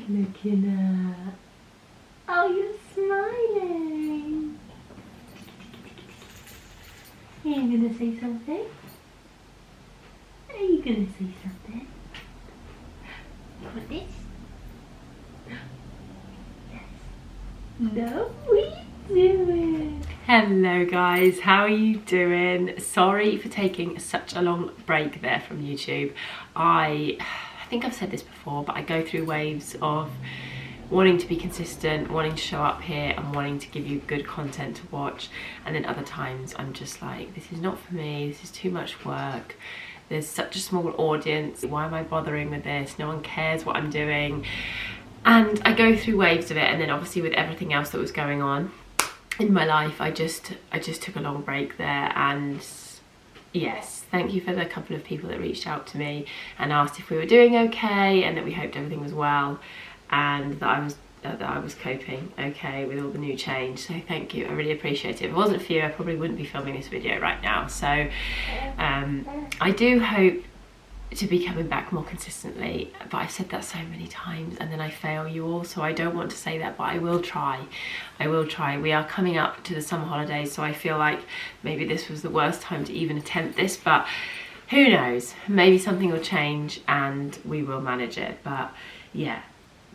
looking at? Oh, you're smiling. Are you gonna say something? Are you gonna say something? What this? Yes. No, we do it. Hello guys, how are you doing? Sorry for taking such a long break there from YouTube. I think I've said this before, but I go through waves of wanting to be consistent, wanting to show up here and wanting to give you good content to watch, and then other times I'm just like, this is not for me, this is too much work, there's such a small audience, why am I bothering with this, no one cares what I'm doing. And I go through waves of it, and then obviously with everything else that was going on in my life, I just took a long break there. And yes, thank you for the couple of people that reached out to me and asked if we were doing okay and that we hoped everything was well and that I was coping okay with all the new change. So thank you, I really appreciate it. If it wasn't for you, I probably wouldn't be filming this video right now. So I do hope to be coming back more consistently, but I've said that so many times and then I fail you all, so I don't want to say that, but I will try. We are coming up to the summer holidays, so I feel like maybe this was the worst time to even attempt this, but who knows, maybe something will change and we will manage it. But yeah,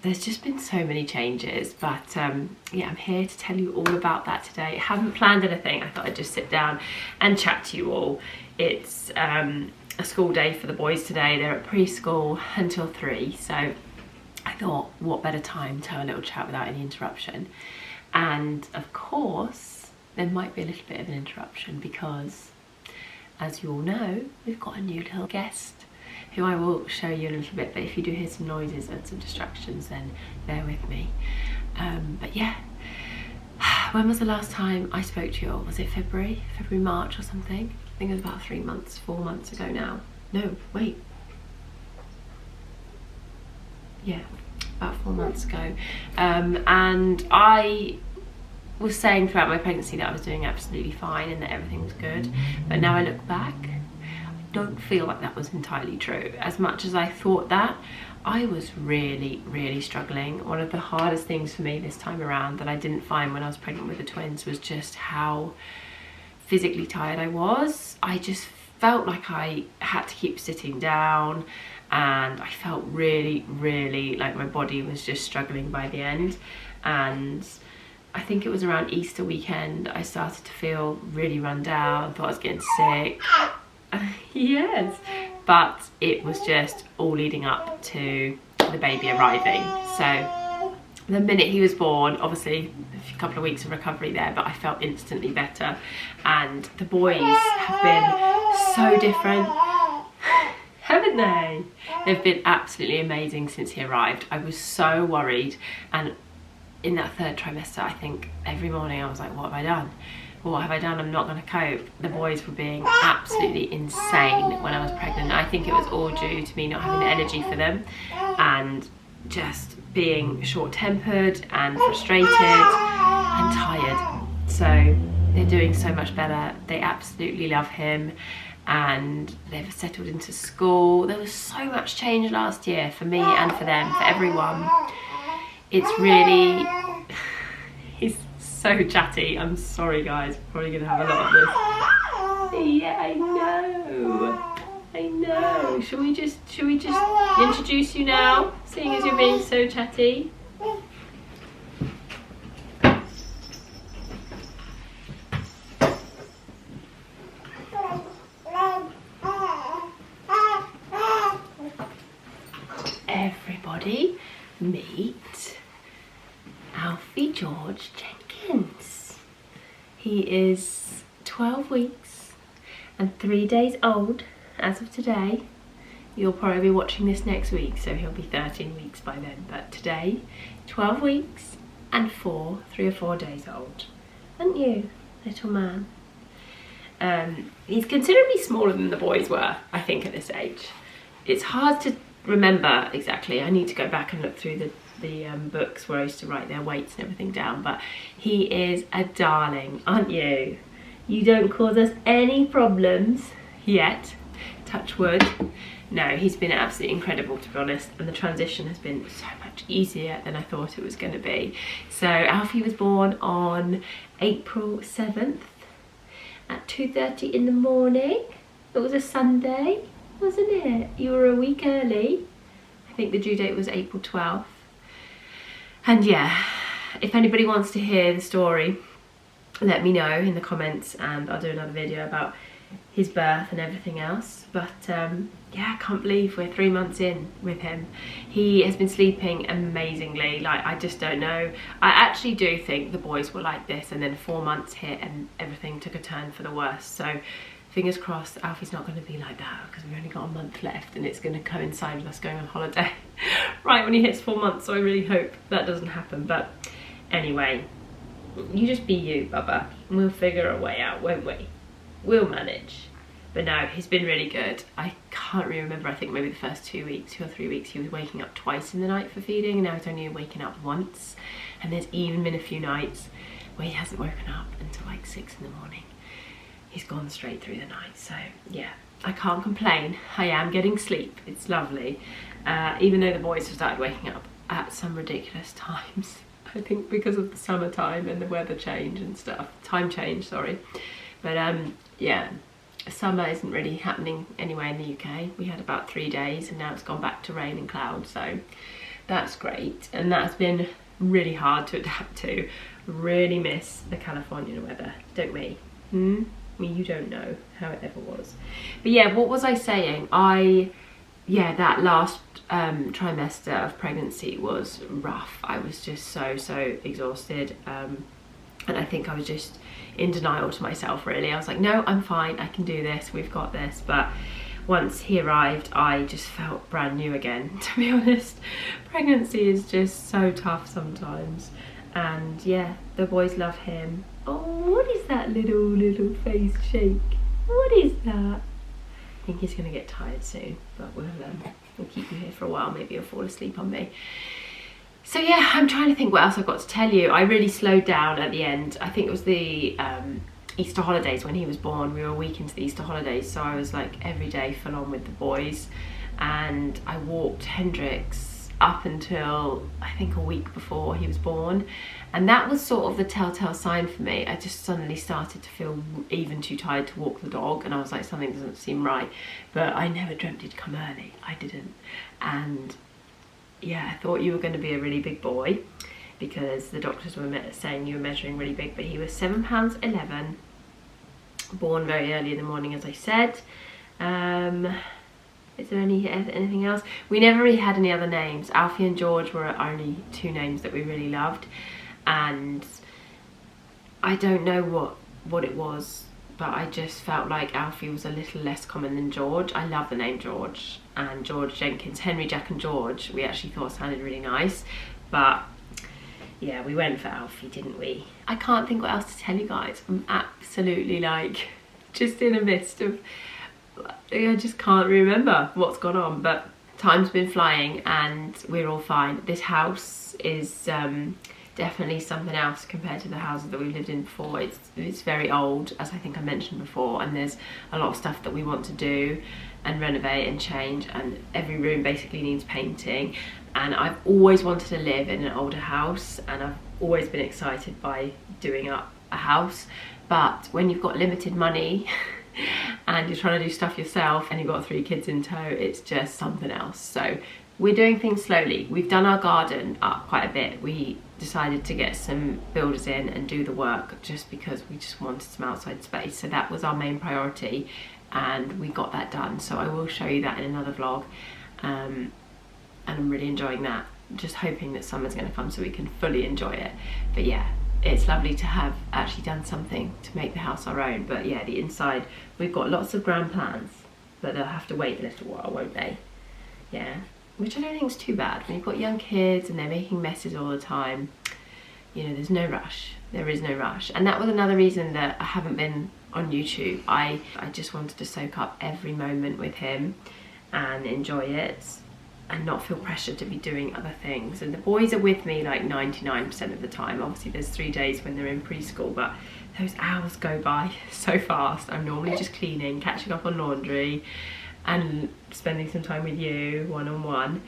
there's just been so many changes, but yeah, I'm here to tell you all about that today. I haven't planned anything, I thought I'd just sit down and chat to you all. It's a school day for the boys today. They're at preschool until 3, so I thought what better time to have a little chat without any interruption. And of course there might be a little bit of an interruption because, as you all know, we've got a new little guest who I will show you a little bit, but if you do hear some noises and some distractions, then bear with me. But yeah, when was the last time I spoke to you all? Was it February, March or something? I think it was about 4 months ago now. No, wait. Yeah, about 4 months ago. And I was saying throughout my pregnancy that I was doing absolutely fine and that everything was good. But now I look back, I don't feel like that was entirely true. As much as I thought that, I was really, really struggling. One of the hardest things for me this time around that I didn't find when I was pregnant with the twins was just how physically tired I was. I just felt like I had to keep sitting down and I felt really, really like my body was just struggling by the end. And I think it was around Easter weekend I started to feel really run down, thought I was getting sick. Yes, but it was just all leading up to the baby arriving. So the minute he was born, obviously a couple of weeks of recovery there, but I felt instantly better. And the boys have been so different, haven't they? They've been absolutely amazing since he arrived. I was so worried, and in that 3rd trimester, I think every morning I was like, what have I done? What have I done? I'm not going to cope. The boys were being absolutely insane when I was pregnant. I think it was all due to me not having the energy for them and just being short-tempered and frustrated and tired. So they're doing so much better. They absolutely love him and they've settled into school. There was so much change last year for me and for them, for everyone. It's really... He's so chatty. I'm sorry guys, we're probably gonna have a lot of this. Yeah, I know. Should we just introduce you now, seeing as you're being so chatty? Everybody meet Alfie George Jenkins. He is 12 weeks and 3 days old as of today. You'll probably be watching this next week, so he'll be 13 weeks by then. But today, 12 weeks and 3 or 4 days old. Aren't you, little man? He's considerably smaller than the boys were, I think, at this age. It's hard to remember exactly. I need to go back and look through the books where I used to write their weights and everything down, but he is a darling, aren't you? You don't cause us any problems yet, touch wood. no, he's been absolutely incredible, to be honest, and the transition has been so much easier than I thought it was going to be. So Alfie was born on April 7th at 2:30 in the morning. It was a Sunday, wasn't it? You were a week early. I think the due date was April 12th. And yeah, if anybody wants to hear the story, let me know in the comments and I'll do another video about his birth and everything else. But yeah, I can't believe we're 3 months in with him. He has been sleeping amazingly. Like, I just don't know. I actually do think the boys were like this, and then 4 months hit and everything took a turn for the worse. So fingers crossed Alfie's not going to be like that, because we've only got a month left and it's going to coincide with us going on holiday right when he hits 4 months. So I really hope that doesn't happen. But anyway, you just be you, Bubba, and we'll figure a way out, won't we? We'll manage. But no, he's been really good. I can't really remember, I think maybe the first 2 weeks, 2 or 3 weeks, he was waking up twice in the night for feeding, and now he's only waking up once. And there's even been a few nights where he hasn't woken up until like 6 in the morning. He's gone straight through the night. So yeah, I can't complain. I am getting sleep. It's lovely. Even though the boys have started waking up at some ridiculous times. I think because of the summertime and the weather change and stuff. Time change, sorry. But yeah, summer isn't really happening anywhere in the UK. We had about 3 days and now it's gone back to rain and clouds, so that's great. And that's been really hard to adapt to. Really miss the Californian weather, don't we? I mean, you don't know how it ever was. But yeah, what was I saying? Yeah, that last trimester of pregnancy was rough. I was just so exhausted, and I think I was just in denial to myself, really. I was like, no, I'm fine, I can do this, we've got this. But once he arrived, I just felt brand new again, to be honest. Pregnancy is just so tough sometimes. And yeah, the boys love him. Oh, what is that little face shake? What is that? I think he's gonna get tired soon, but we'll keep him here for a while. Maybe he'll fall asleep on me. So yeah, I'm trying to think what else I've got to tell you. I really slowed down at the end. I think it was the Easter holidays when he was born. We were a week into the Easter holidays, so I was like every day full on with the boys. And I walked Hendrix up until I think a week before he was born. And that was sort of the telltale sign for me. I just suddenly started to feel even too tired to walk the dog, and I was like, something doesn't seem right. But I never dreamt he'd come early. I didn't. And yeah, I thought you were going to be a really big boy, because the doctors were saying you were measuring really big, but he was 7 pounds 11, born very early in the morning, as I said. Is there anything else? We never really had any other names. Alfie and George were only 2 names that we really loved, and I don't know what it was, but I just felt like Alfie was a little less common than George. I love the name George, and George Jenkins, Henry, Jack and George, we actually thought sounded really nice. But yeah, we went for Alfie, didn't we? I can't think what else to tell you guys. I'm absolutely like just in a mist of, I just can't remember what's gone on. But time's been flying and we're all fine. This house is definitely something else compared to the houses that we've lived in before. It's very old, as I think I mentioned before, and there's a lot of stuff that we want to do and renovate and change, and every room basically needs painting. And I've always wanted to live in an older house, and I've always been excited by doing up a house. But when you've got limited money and you're trying to do stuff yourself and you've got 3 kids in tow, it's just something else. So we're doing things slowly. We've done our garden up quite a bit. We decided to get some builders in and do the work just because we just wanted some outside space. So that was our main priority, and we got that done. So I will show you that in another vlog. And I'm really enjoying that. Just hoping that summer's gonna come so we can fully enjoy it. But yeah, it's lovely to have actually done something to make the house our own. But yeah, the inside, we've got lots of grand plans, but they'll have to wait a little while, won't they? Yeah, which I don't think is too bad. When you've got young kids and they're making messes all the time, you know, there's no rush. There is no rush. And that was another reason that I haven't been on YouTube. I just wanted to soak up every moment with him and enjoy it, and not feel pressured to be doing other things. And the boys are with me like 99% of the time. Obviously there's 3 days when they're in preschool, but those hours go by so fast. I'm normally just cleaning, catching up on laundry, and spending some time with you one-on-one,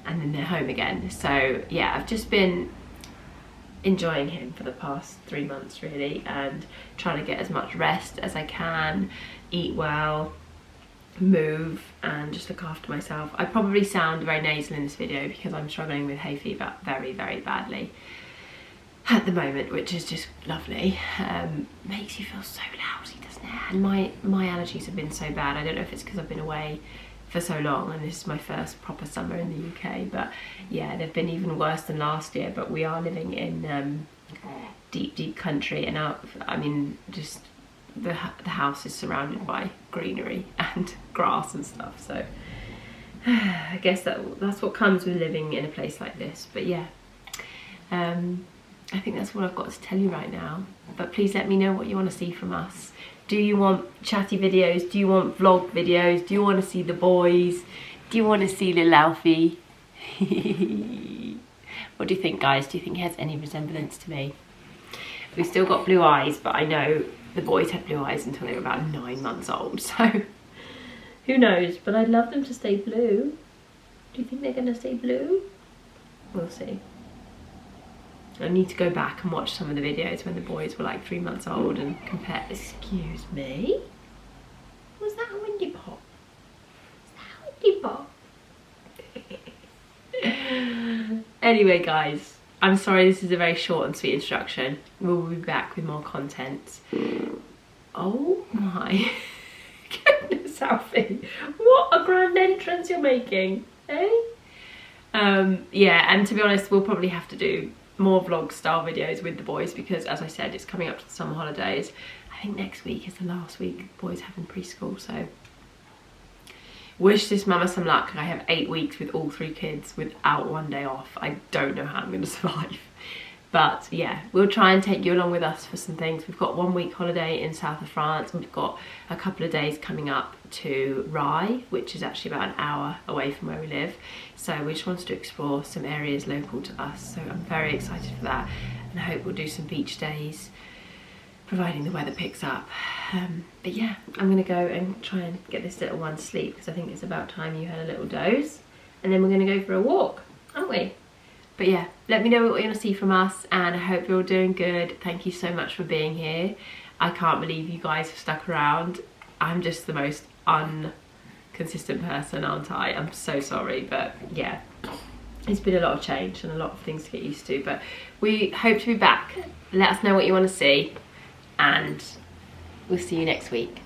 and then they're home again. So yeah, I've just been enjoying him for the past 3 months really, and trying to get as much rest as I can, eat well, move, and just look after myself. I probably sound very nasal in this video because I'm struggling with hay fever very, very badly at the moment, which is just lovely. Makes you feel so lousy, doesn't it? And my allergies have been so bad. I don't know if it's because I've been away for so long and this is my first proper summer in the UK, but yeah, they've been even worse than last year. But we are living in deep country, and I mean, just the house is surrounded by greenery and grass and stuff, so I guess that's what comes with living in a place like this. But yeah, I think that's what I've got to tell you right now. But please let me know what you want to see from us. Do you want chatty videos? Do you want vlog videos? Do you want to see the boys? Do you want to see little Alfie? What do you think, guys? Do you think he has any resemblance to me? We've still got blue eyes, but I know the boys had blue eyes until they were about 9 months old, so who knows? But I'd love them to stay blue. Do you think they're going to stay blue? We'll see. I need to go back and watch some of the videos when the boys were like 3 months old and compare. Excuse me? Was that a windy pop? Was that a windy pop? Anyway, guys, I'm sorry this is a very short and sweet introduction. We'll be back with more content. Oh my goodness, Alfie. What a grand entrance you're making, eh? Yeah, and to be honest, we'll probably have to do more vlog style videos with the boys because, as I said, it's coming up to the summer holidays. I think next week is the last week the boys have in preschool, so wish this mama some luck. I have 8 weeks with all 3 kids without 1 day off. I don't know how I'm going to survive. But yeah, we'll try and take you along with us for some things. We've got 1 week holiday in south of France, and we've got a couple of days coming up to Rye, which is actually about an hour away from where we live. So we just wanted to explore some areas local to us. So I'm very excited for that, and I hope we'll do some beach days, providing the weather picks up. But yeah, I'm gonna go and try and get this little one to sleep because I think it's about time you had a little doze, and then we're gonna go for a walk, aren't we? But yeah, let me know what you want to see from us, and I hope you're all doing good. Thank you so much for being here. I can't believe you guys have stuck around. I'm just the most inconsistent person, aren't I? I'm so sorry, but yeah, it's been a lot of change and a lot of things to get used to, but we hope to be back. Let us know what you want to see, and we'll see you next week.